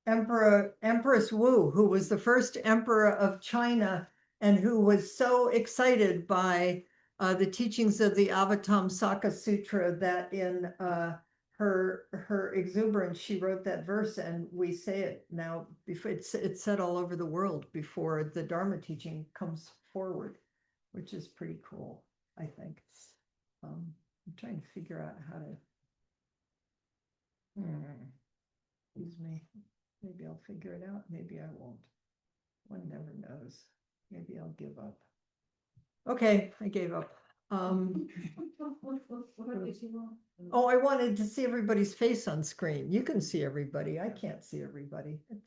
Empress Wu, who was the first emperor of China and who was so excited by the teachings of the Avatamsaka Sutra that in her exuberance, she wrote that verse, and we say it now. Before it's said all over the world before the Dharma teaching comes forward, which is pretty cool, I think. I'm trying to figure out how to. Excuse me. Maybe I'll figure it out. Maybe I won't. One never knows. Maybe I'll give up. Okay, I gave up. Oh, I wanted to see everybody's face on screen. You can see everybody. I can't see everybody. Would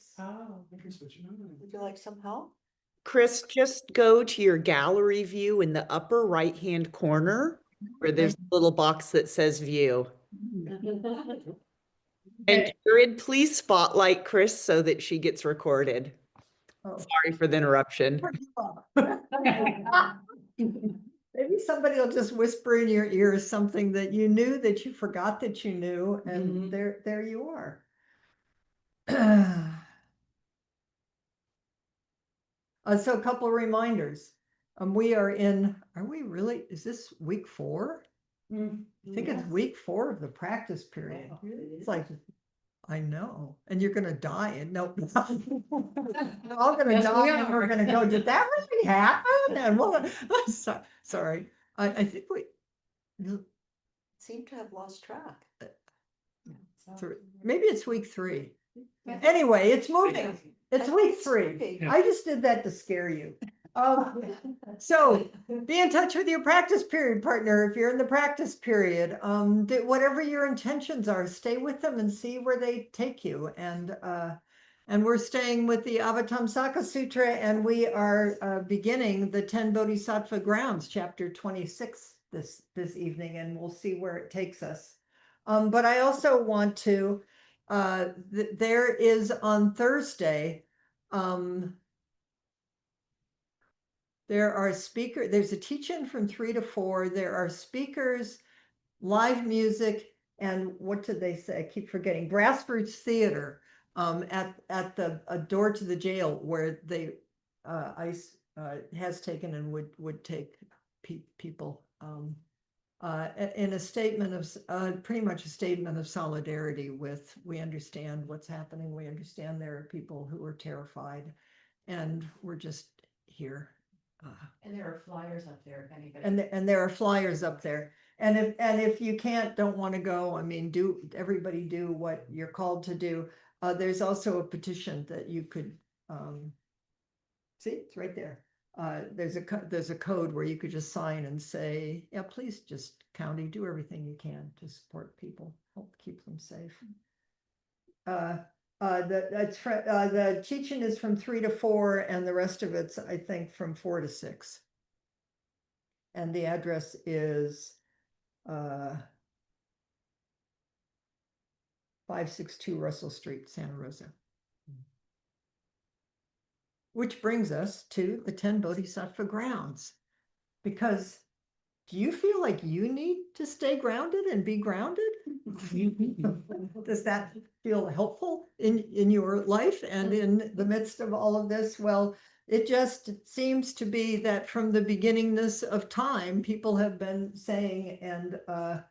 you like some help? Chris, just go to your gallery view in the upper right-hand corner where there's a little box that says view. And Karen, please spotlight Chris so that she gets recorded. Oh. Sorry for the interruption. Maybe somebody will just whisper in your ear something that you knew that you forgot that you knew, and there you are. So a couple of reminders. We are we is this week 4? I think it's week 4 of the practice period. It's like, I know, and you're gonna die, and no, we're all gonna die, and we're gonna go, did that really happen? And sorry, I think we Seem to have lost track. maybe it's week 3. Anyway, it's moving. It's week 3. I just did that to scare you. So be in touch with your practice period partner. If you're in the practice period, whatever your intentions are, stay with them and see where they take you. And we're staying with the Avatamsaka Sutra, and we are beginning the 10 Bodhisattva Grounds, chapter 26 this evening, and we'll see where it takes us. But I also want to, there is on Thursday, there's a teach-in from 3 to 4. There are speakers, live music, and what did they say? I keep forgetting. Grassroots theater at the door to the jail where they ICE has taken and would take people in a statement of pretty much a statement of solidarity with, we understand what's happening. We understand there are people who are terrified, and we're just here. And there are flyers up there if anybody. And there are flyers up there. And if you don't want to go, I mean, everybody do what you're called to do. There's also a petition that you could see, it's right there. There's a code where you could just sign and say, yeah, please, just county, do everything you can to support people, help keep them safe. The teaching is from 3 to 4, and the rest of it's, I think, from 4 to 6. And the address is 562 Russell Street, Santa Rosa. Which brings us to the 10 Bodhisattva Grounds. Because do you feel like you need to stay grounded and be grounded? Does that feel helpful in your life and in the midst of all of this? Well, it just seems to be that from the beginningness of time, people have been saying the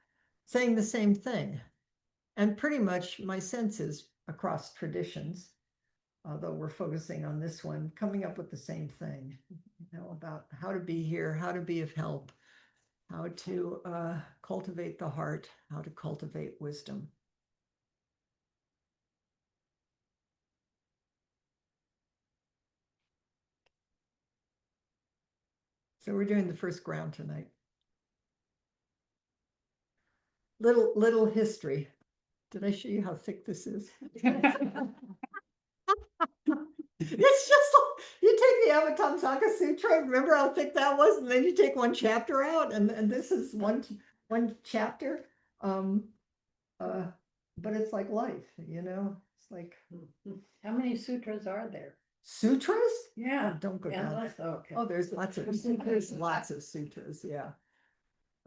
same thing. And pretty much my sense is across traditions, although we're focusing on this one, coming up with the same thing, about how to be here, how to be of help, how to cultivate the heart, how to cultivate wisdom. So we're doing the first ground tonight. Little history. Did I show you how thick this is? It's just like you take the Avatamsaka Sutra. Remember how thick that was, and then you take one chapter out, and this is one chapter. But it's like life, It's like, how many sutras are there? Sutras? Yeah. Oh, don't go down. Okay. Oh, there's lots of sutras. Yeah.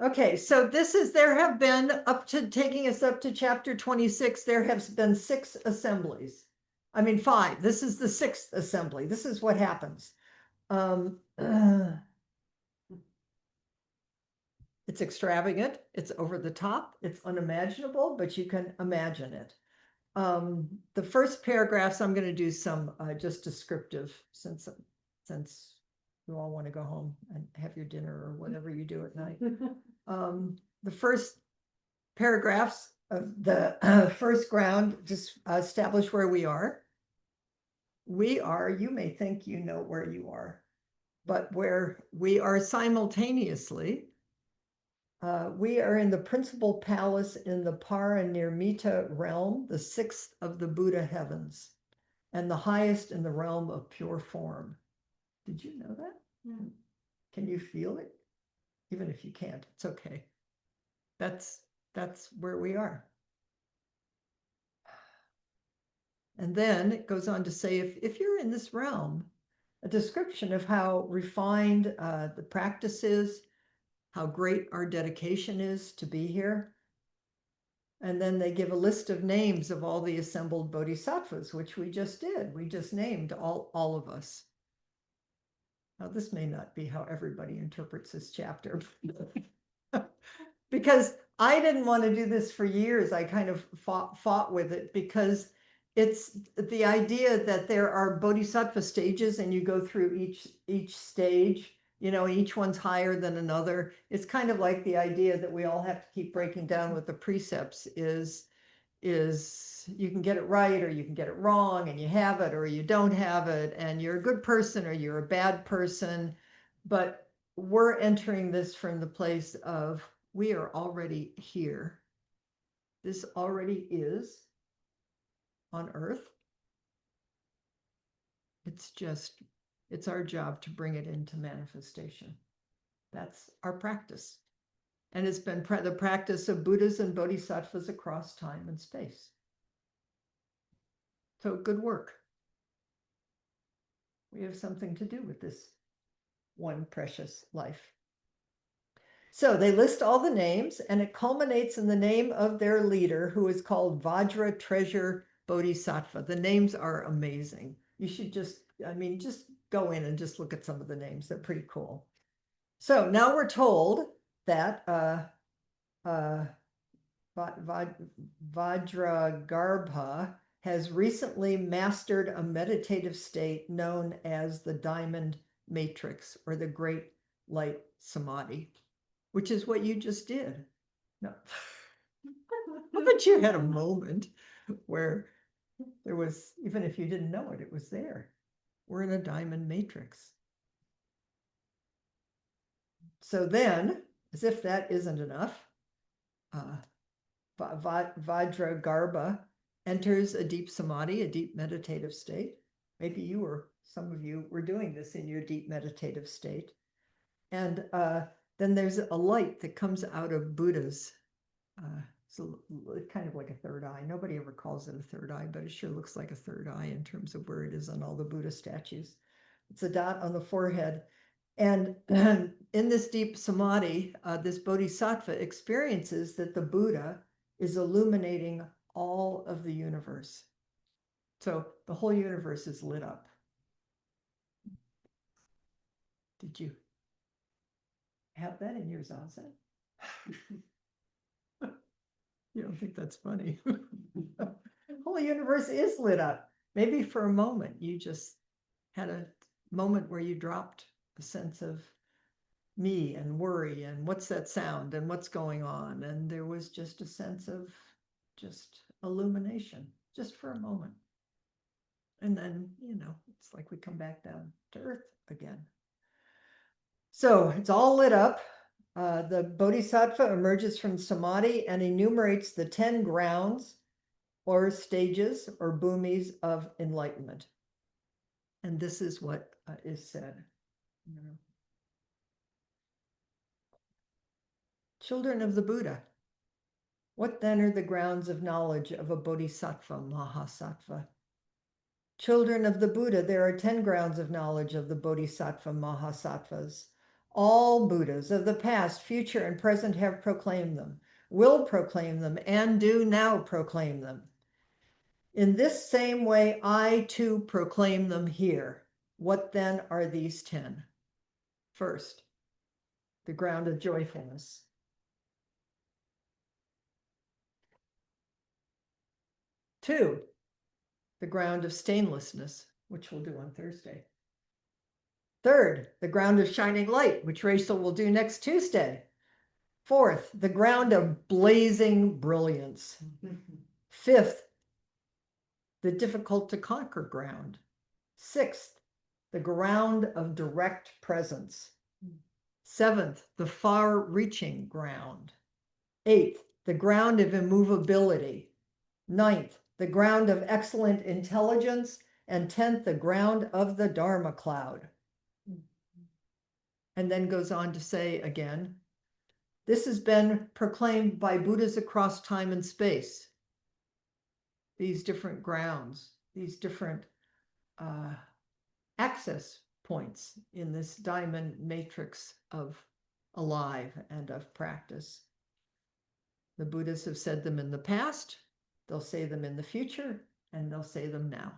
Okay, so there have been taking us up to chapter 26, there have been 6 assemblies. I mean, 5. This is the 6th assembly. This is what happens. It's extravagant, it's over the top, it's unimaginable, but you can imagine it. The first paragraphs, I'm going to do some just descriptive since you all want to go home and have your dinner or whatever you do at night. The first paragraphs of the first ground just establish where we are. We are, you may think you know where you are, but where we are simultaneously, we are in the principal palace in the Parinirmita realm, the 6th of the Buddha heavens, and the highest in the realm of pure form. Did you know that? Yeah. Can you feel it? Even if you can't, it's okay. That's where we are. And then it goes on to say, if you're in this realm, a description of how refined the practice is, how great our dedication is to be here. And then they give a list of names of all the assembled bodhisattvas, which we just did. We just named all of us. Now, this may not be how everybody interprets this chapter. Because I didn't want to do this for years. I kind of fought with it because it's the idea that there are bodhisattva stages and you go through each stage, you know, each one's higher than another. It's kind of like the idea that we all have to keep breaking down with the precepts is you can get it right or you can get it wrong, and you have it or you don't have it, and you're a good person or you're a bad person. But we're entering this from the place of we are already here. This already is on earth. It's our job to bring it into manifestation. That's our practice. And it's been the practice of Buddhas and Bodhisattvas across time and space. So good work. We have something to do with this one precious life. So they list all the names, and it culminates in the name of their leader, who is called Vajra Treasure Bodhisattva. The names are amazing. You should just go in and just look at some of the names. They're pretty cool. So now we're told that Vajragarbha has recently mastered a meditative state known as the diamond matrix, or the great light samadhi, which is what you just did. No. I bet you had a moment where there was, even if you didn't know it, it was there. We're in a diamond matrix. So then, as if that isn't enough, Vajragarbha enters a deep samadhi, a deep meditative state. Maybe some of you were doing this in your deep meditative state. And then there's a light that comes out of Buddha's. So kind of like a third eye. Nobody ever calls it a third eye, but it sure looks like a third eye in terms of where it is on all the Buddha statues. It's a dot on the forehead. And in this deep samadhi, this bodhisattva experiences that the Buddha is illuminating all of the universe. So the whole universe is lit up. Did you have that in your zazen? You don't think that's funny? The whole universe is lit up. Maybe for a moment, you just had a moment where you dropped a sense of me and worry and what's that sound and what's going on. And there was just a sense of just illumination, just for a moment. And then, it's like we come back down to earth again. So it's all lit up. The Bodhisattva emerges from samadhi and enumerates the 10 grounds or stages or bhumis of enlightenment. And this is what is said. Children of the Buddha, what then are the grounds of knowledge of a Bodhisattva Mahasattva? Children of the Buddha, there are 10 grounds of knowledge of the Bodhisattva Mahasattvas. All Buddhas of the past, future, and present have proclaimed them, will proclaim them, and do now proclaim them. In this same way, I too proclaim them here. What then are these 10? First, the ground of joyfulness. Two, the ground of stainlessness, which we'll do on Thursday. Third, the ground of shining light, which Rachel will do next Tuesday. Fourth, the ground of blazing brilliance. Fifth, the difficult to conquer ground. Sixth, the ground of direct presence. Seventh, the far reaching ground. Eighth, the ground of immovability. Ninth, the ground of excellent intelligence. And 10th, the ground of the Dharma cloud. And then goes on to say again, this has been proclaimed by Buddhas across time and space. These different grounds, these different access points in this diamond matrix of alive and of practice. The Buddhas have said them in the past, they'll say them in the future, and they'll say them now.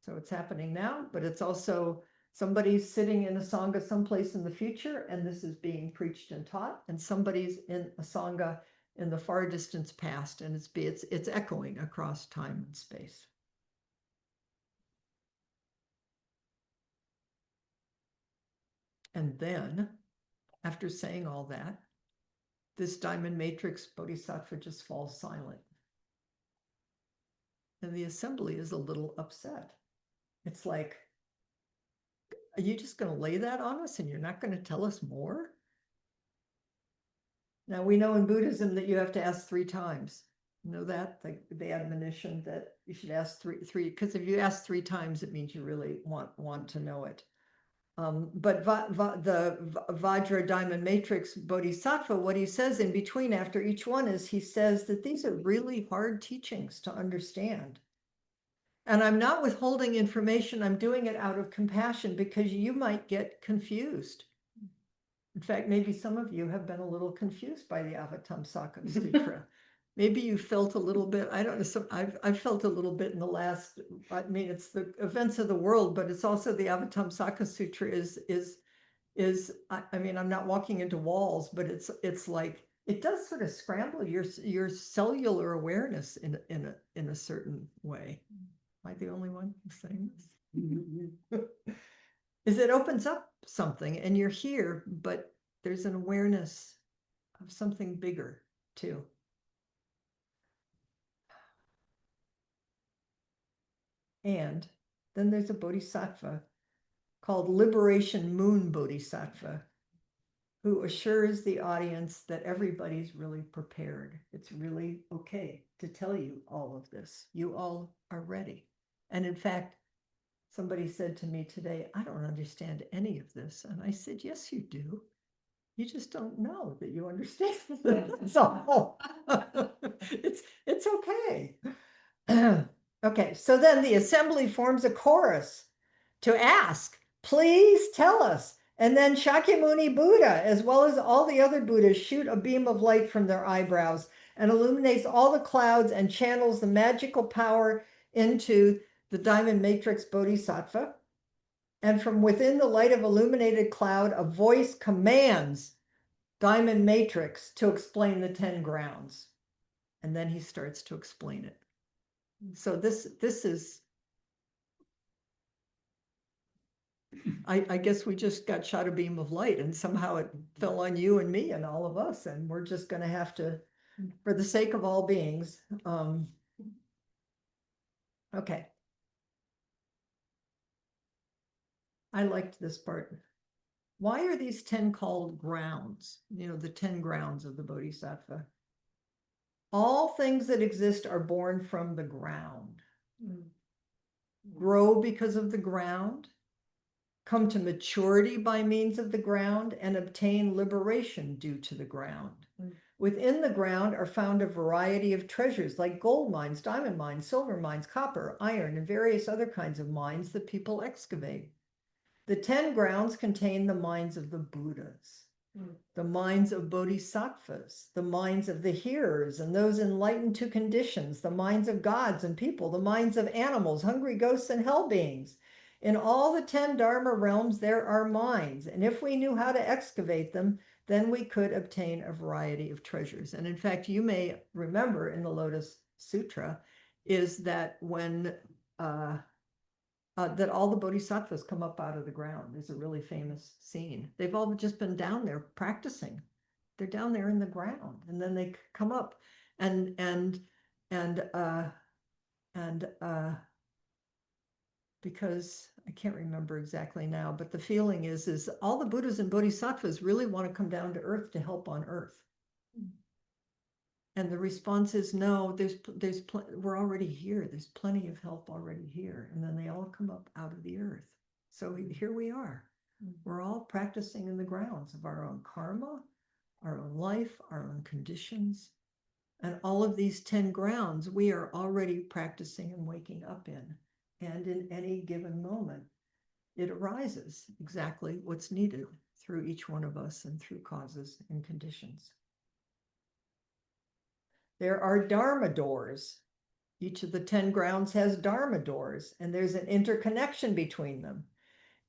So it's happening now, but it's also somebody's sitting in a Sangha someplace in the future, and this is being preached and taught, and somebody's in a Sangha in the far distance past, and it's echoing across time and space. And then, after saying all that, this diamond matrix Bodhisattva just falls silent. And the assembly is a little upset. It's like, are you just going to lay that on us and you're not going to tell us more? Now, we know in Buddhism that you have to ask 3 times. You know that? The admonition that you should ask three, because if you ask 3 times, it means you really want to know it. But the Vajra Diamond Matrix Bodhisattva, what he says in between after each one is he says that these are really hard teachings to understand. And I'm not withholding information, I'm doing it out of compassion because you might get confused. In fact, maybe some of you have been a little confused by the Avatamsaka Sutra. Maybe you felt a little bit, I don't know, I've felt a little bit in the last, I mean, it's the events of the world, but it's also the Avatamsaka Sutra I mean, I'm not walking into walls, but it's like, it does sort of scramble your cellular awareness in a certain way. Am I the only one who's saying this? Is it opens up something and you're here, but there's an awareness of something bigger too. And then there's a bodhisattva called Liberation Moon Bodhisattva, who assures the audience that everybody's really prepared. It's really okay to tell you all of this. You all are ready. And in fact, somebody said to me today, I don't understand any of this. And I said, yes, you do. You just don't know that you understand. That's all. It's okay. Okay, so then the assembly forms a chorus to ask, please tell us. And then Shakyamuni Buddha, as well as all the other Buddhas, shoot a beam of light from their eyebrows and illuminates all the clouds and channels the magical power into the diamond matrix Bodhisattva. And from within the light of illuminated cloud, a voice commands diamond matrix to explain the 10 grounds. And then he starts to explain it. So this is, I guess we just got shot a beam of light and somehow it fell on you and me and all of us. And we're just going to have to, for the sake of all beings. Okay. I liked this part. Why are these 10 called grounds? You know, the 10 grounds of the Bodhisattva. All things that exist are born from the ground, grow because of the ground, come to maturity by means of the ground, and obtain liberation due to the ground. Within the ground are found a variety of treasures like gold mines, diamond mines, silver mines, copper, iron, and various other kinds of mines that people excavate. The 10 grounds contain the minds of the Buddhas, the minds of Bodhisattvas, the minds of the hearers and those enlightened to conditions, the minds of gods and people, the minds of animals, hungry ghosts, and hell beings. In all the 10 Dharma realms, there are minds, and if we knew how to excavate them, then we could obtain a variety of treasures. And in fact, you may remember in the Lotus Sutra is that when that all the bodhisattvas come up out of the ground. There's a really famous scene. They've all just been down there practicing. They're down there in the ground, and then they come up and because I can't remember exactly now, but the feeling is all the Buddhas and bodhisattvas really want to come down to earth to help on earth. And the response is no, we're already here. There's plenty of help already here. And then they all come up out of the earth. So here we are. We're all practicing in the grounds of our own karma, our own life, our own conditions. And all of these 10 grounds, we are already practicing and waking up in. And in any given moment, it arises exactly what's needed through each one of us and through causes and conditions. There are Dharma doors. Each of the 10 grounds has Dharma doors, and there's an interconnection between them.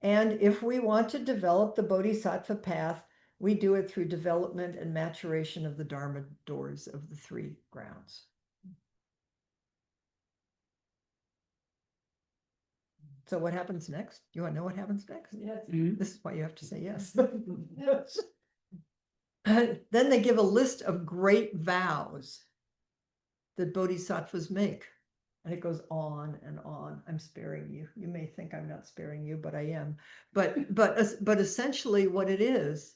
And if we want to develop the Bodhisattva path, we do it through development and maturation of the Dharma doors of the 3 grounds. So what happens next? You want to know what happens next? Yes. This is why you have to say yes. Then they give a list of great vows that bodhisattvas make. And it goes on and on. I'm sparing you. You may think I'm not sparing you, but I am. But essentially what it is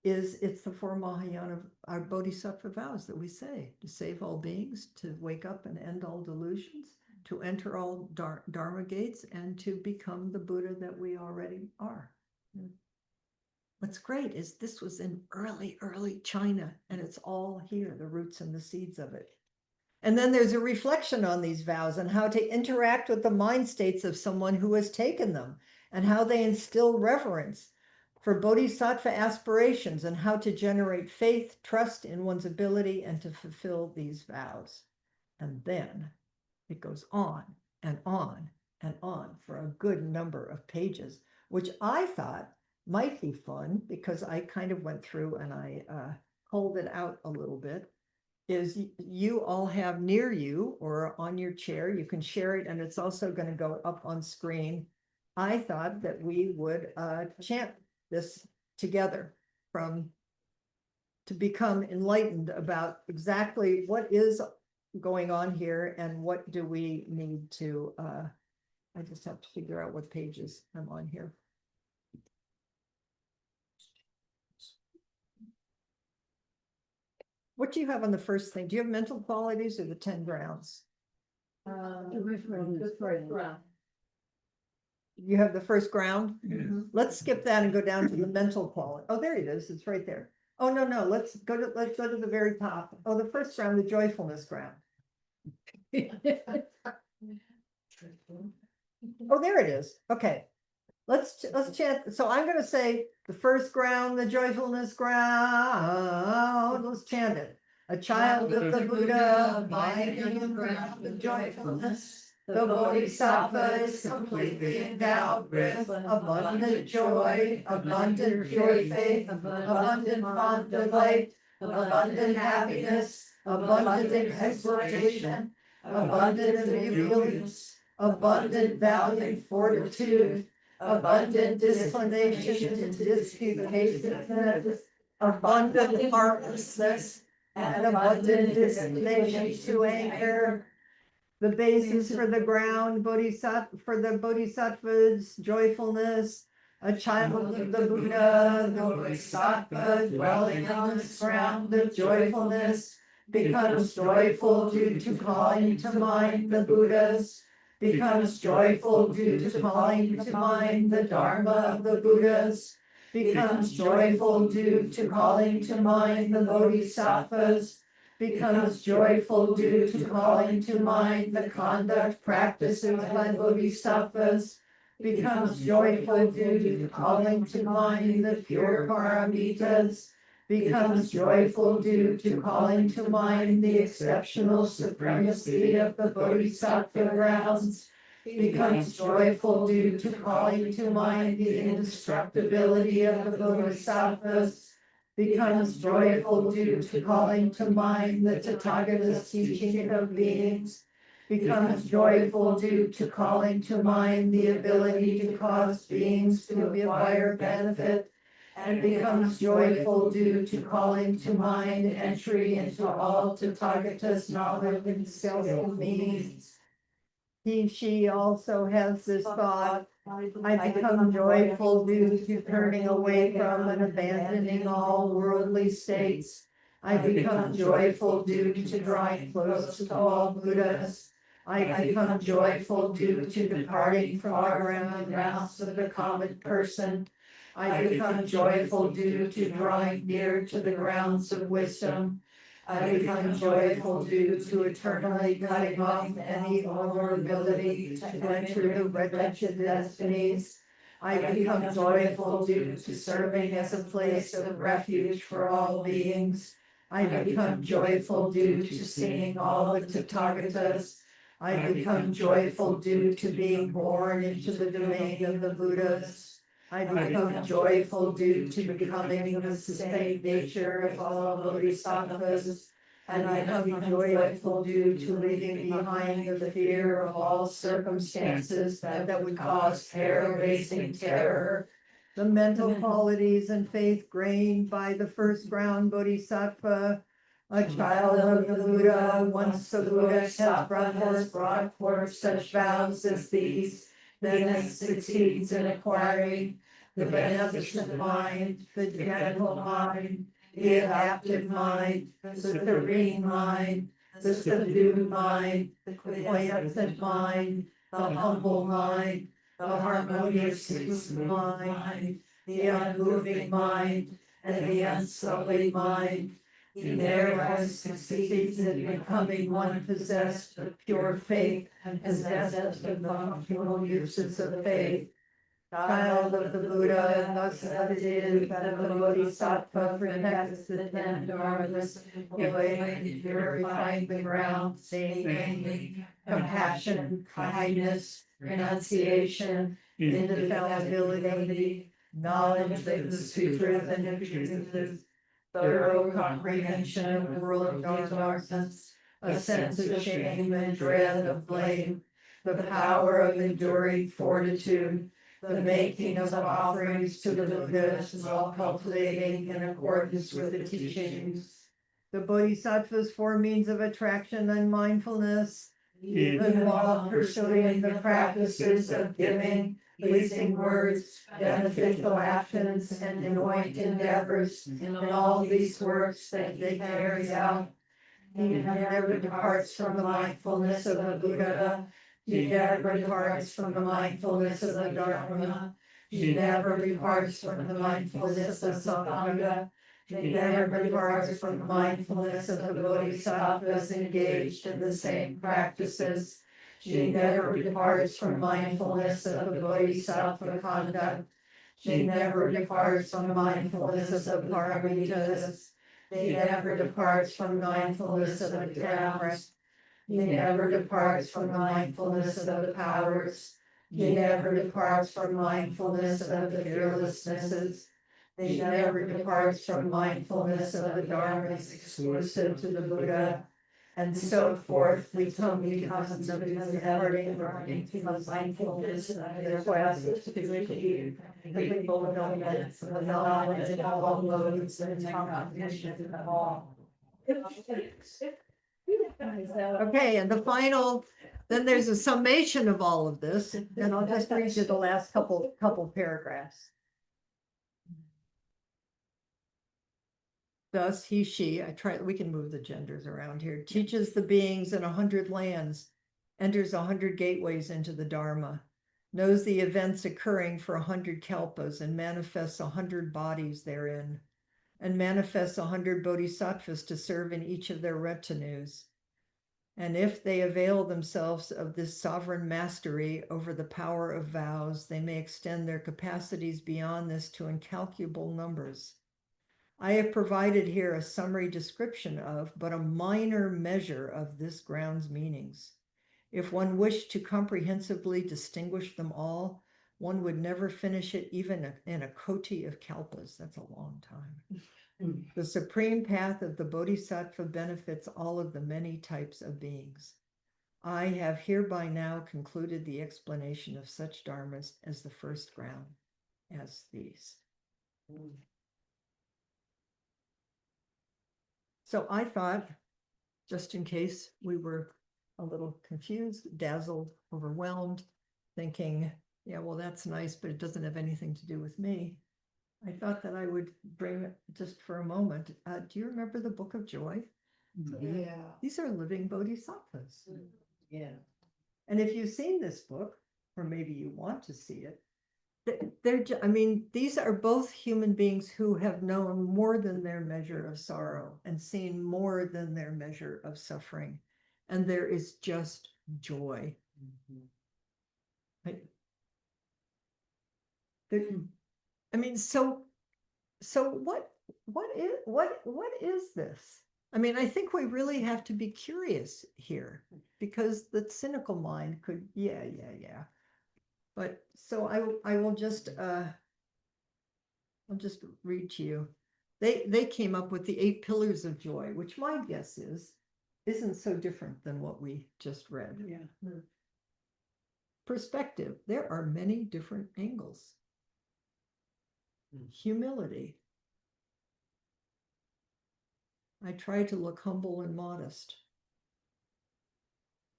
it's the 4 Mahayana of our bodhisattva vows that we say: to save all beings, to wake up and end all delusions, to enter all Dharma gates, and to become the Buddha that we already are. What's great is this was in early China, and it's all here, the roots and the seeds of it. And then there's a reflection on these vows and how to interact with the mind states of someone who has taken them, and how they instill reverence for bodhisattva aspirations, and how to generate faith, trust in one's ability, and to fulfill these vows. And then it goes on and on and on for a good number of pages, which I thought might be fun because I kind of went through and I pulled it out a little bit. Is you all have near you or on your chair, you can share it, and it's also going to go up on screen. I thought that we would chant this together to become enlightened about exactly what is going on here and what do we need to, I just have to figure out what pages I'm on here. What do you have on the first thing? Do you have mental qualities or the 10 grounds? You have the first ground? Let's skip that and go down to the mental quality. Oh, there it is. It's right there. Oh, no, let's go to the very top. Oh, the first ground, the joyfulness ground. Oh, there it is. Okay. Let's chant. So I'm going to say the first ground, the joyfulness ground. Let's chant it. A child of the Buddha, abiding in the ground of joyfulness. The Bodhisattva is completely endowed with abundant joy, abundant pure faith, abundant fond delight, abundant happiness, abundant exhortation, abundant vigilance, abundant valiant fortitude, abundant disinclination to disputation, abundant harmlessness, and abundant disinclination to anger. The basis for the ground, for the Bodhisattva's joyfulness, a child of the Buddha, the Bodhisattva dwelling on this ground of joyfulness, becomes joyful due to calling to mind the Buddhas, becomes joyful due to calling to mind the Dharma of the Buddhas, becomes joyful due to calling to mind the Bodhisattvas, becomes joyful due to calling to mind the conduct practices by Bodhisattvas, becomes joyful due to calling to mind the pure paramitas, becomes joyful due to calling to mind the exceptional supremacy of the Bodhisattva grounds, becomes joyful due to calling to mind the indestructibility of the Bodhisattvas, becomes joyful due to calling to mind the Tathagata's teaching of beings, becomes joyful due to calling to mind the ability to cause beings to acquire benefit, and becomes joyful due to calling to mind entry into all Tathagata's knowledge and skillful means. She also has this thought, I become joyful due to turning away from and abandoning all worldly states. I become joyful due to drawing close to all Buddhas. I become joyful due to departing from the grounds of the common person. I become joyful due to drawing near to the grounds of wisdom. I become joyful due to eternally cutting off any vulnerability to enter the wretched destinies. I become joyful due to serving as a place of refuge for all beings. I become joyful due to seeing all the Tathagatas. I become joyful due to being born into the domain of the Buddhas. I become joyful due to becoming the sustained nature of all Bodhisattvas, and I become joyful due to leaving behind the fear of all circumstances that would cause hair-raising terror. The mental qualities and faith gained by the first ground Bodhisattva, a child of the Buddha, once the Buddha has brought forth such vows as these, then it succeeds in acquiring the beneficent mind, the gentle mind, the adaptive mind, the serene mind, the subdued mind, the quiescent mind, the humble mind, the harmonious mind, the unmoving mind, and the unsullied mind. He thereby succeeds in becoming one possessed of pure faith and possessed of the functional uses of faith. Child of the Buddha, and thus it is that the Bodhisattva protects the 10 dharmas, and purifying the ground, namely compassion, kindness, renunciation, indefallibility, knowledge of the sutras and truths, thorough comprehension of world dharmas, a sense of shame and dread of blame, the power of enduring fortitude, the making of offerings to the Buddhas, while cultivating in accordance with the teachings. The Bodhisattva's 4 means of attraction and mindfulness, even while pursuing the practices of giving, pleasing words, beneficial actions, and anoint endeavors, in all these works that they carry out. He never departs from the mindfulness of the Buddha. He never departs from the mindfulness of the Dharma. He never departs from the mindfulness of Sangha. He never departs from the mindfulness of the Bodhisattvas engaged in the same practices. She never departs from mindfulness of the Bodhisattva conduct. She never departs from mindfulness of paramitas. He never departs from mindfulness of the grounds. He never departs from the mindfulness of the powers. He never departs from mindfulness of the fearlessnesses. He never departs from mindfulness of the dharmas exclusive to the Buddha. And so forth, we come because of the departing to the mindfulness of their quest to achieve the fulfillment of the knowledge of all modes and cognition of all. Okay, and the final, then there's a summation of all of this, and I'll just read you the last couple paragraphs. Thus, she, we can move the genders around here, teaches the beings in 100 lands, enters 100 gateways into the Dharma, knows the events occurring for 100 kalpas and manifests 100 bodies therein, and manifests 100 bodhisattvas to serve in each of their retinues. And if they avail themselves of this sovereign mastery over the power of vows, they may extend their capacities beyond this to incalculable numbers. I have provided here a summary description of, but a minor measure of this ground's meanings. If one wished to comprehensively distinguish them all, one would never finish it even in a koti of kalpas. That's a long time. The supreme path of the Bodhisattva benefits all of the many types of beings. I have hereby now concluded the explanation of such dharmas as the first ground, as these. So I thought, just in case we were a little confused, dazzled, overwhelmed, thinking, yeah, well, that's nice, but it doesn't have anything to do with me. I thought that I would bring just for a moment. Do you remember the Book of Joy? Yeah. These are living bodhisattvas. Yeah. And if you've seen this book, or maybe you want to see it, I mean, these are both human beings who have known more than their measure of sorrow and seen more than their measure of suffering. And there is just joy. Right? I mean, so what is this? I mean, I think we really have to be curious here, because the cynical mind could, yeah. But so I will just I'll just read to you. They came up with the 8 pillars of joy, which my guess isn't so different than what we just read. Yeah. Perspective. There are many different angles. Humility. I try to look humble and modest.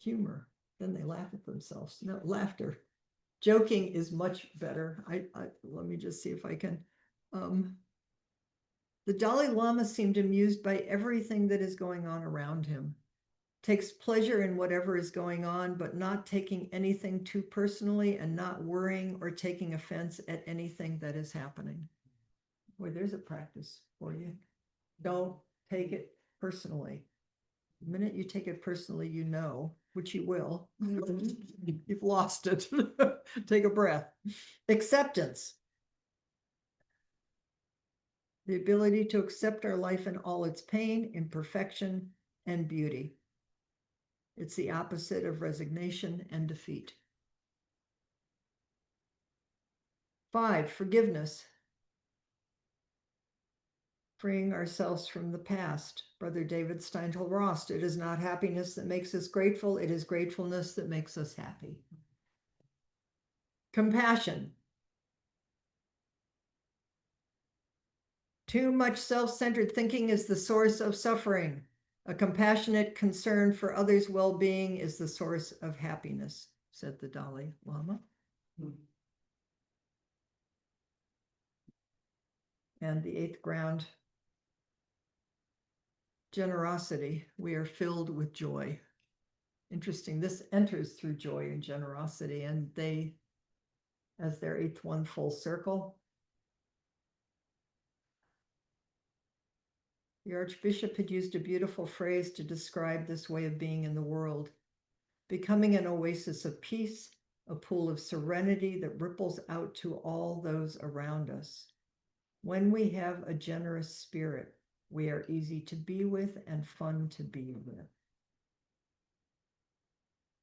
Humor. Then they laugh at themselves. No, laughter. Joking is much better. Let me just see if I can. The Dalai Lama seemed amused by everything that is going on around him. Takes pleasure in whatever is going on, but not taking anything too personally and not worrying or taking offense at anything that is happening. Boy, there's a practice for you. Don't take it personally. The minute you take it personally, you know, which you will. You've lost it. Take a breath. Acceptance. The ability to accept our life in all its pain, imperfection, and beauty. It's the opposite of resignation and defeat. 5, forgiveness. Freeing ourselves from the past. Brother David Steintel Rost, it is not happiness that makes us grateful, it is gratefulness that makes us happy. Compassion. Too much self-centered thinking is the source of suffering. A compassionate concern for others' well-being is the source of happiness, said the Dalai Lama. And the 8th ground, generosity. We are filled with joy. Interesting. This enters through joy and generosity, and they, as their 8th one, full circle. The Archbishop had used a beautiful phrase to describe this way of being in the world. Becoming an oasis of peace, a pool of serenity that ripples out to all those around us. When we have a generous spirit, we are easy to be with and fun to be with.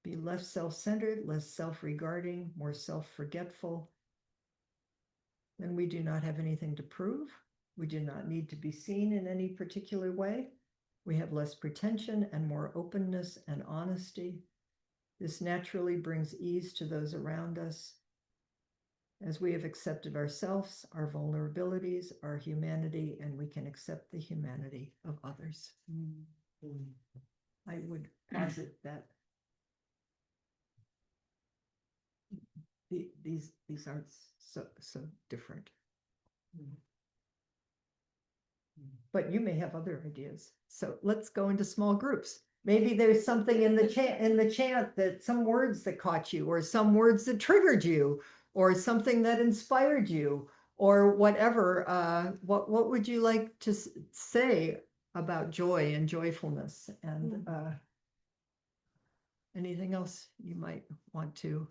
Be less self-centered, less self-regarding, more self-forgetful. Then we do not have anything to prove. We do not need to be seen in any particular way. We have less pretension and more openness and honesty. This naturally brings ease to those around us. As we have accepted ourselves, our vulnerabilities, our humanity, and we can accept the humanity of others. I would posit that these aren't so different. But you may have other ideas. So let's go into small groups. Maybe there's something in the chant that some words that caught you, or some words that triggered you, or something that inspired you, or whatever. What would you like to say about joy and joyfulness? And Anything else you might want to